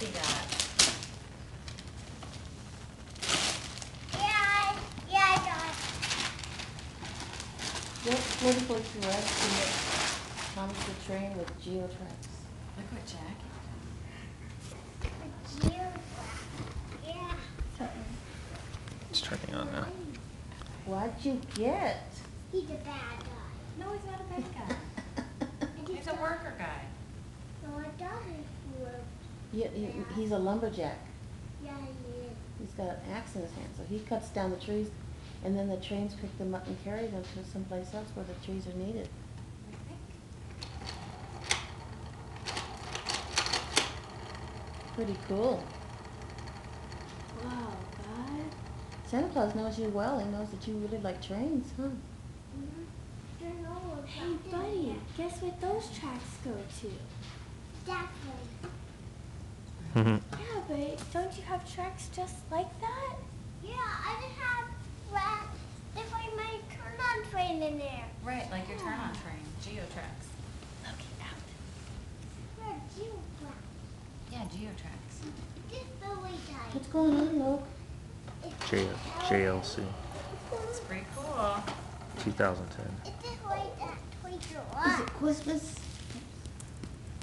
he got? Yeah, I got it. Just looking for Tourette's to make Thomas the Train with Geotrax. Look what Jack. Yeah. It's turning on now. What'd you get? He's a bad guy. No, he's not a bad guy. He's a worker guy. No, I thought he was. Yeah, he's a lumberjack. Yeah, he is. He's got an axe in his hand, so he cuts down the trees, and then the trains pick them up and carry them to someplace else where the trees are needed. Pretty cool. Wow, God. Santa Claus knows you well. He knows that you really like trains, huh? Hey, buddy, guess what those tracks go to? Definitely. Yeah, but don't you have tracks just like that? Yeah, I just have if I my turn-on train in there. Right, like your turn-on train, Geotrax. Look it out. Where Geotrax? Yeah, Geotrax. This really tight. What's going on, Luke? JLC, It's pretty cool. 2010. It's just like that toy Is giraffe. it Christmas?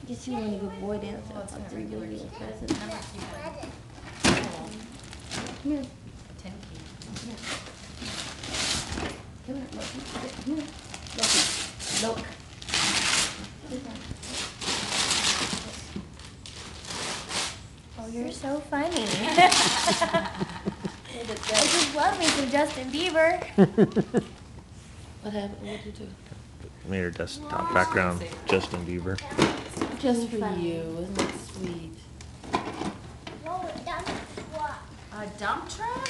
Guess you want a good boy dance. Well, it's I'll a give regular you a key. present. Number key. Present. Cool. Come here. 10 key. Come here, Loki. Come here. Loki. Look. Oh, you're so funny. I just love me some Justin Bieber. What happened? What'd you do? Made her desktop background Justin Bieber. Just for Funny. you. Isn't that sweet? No, it doesn't work. A dump truck?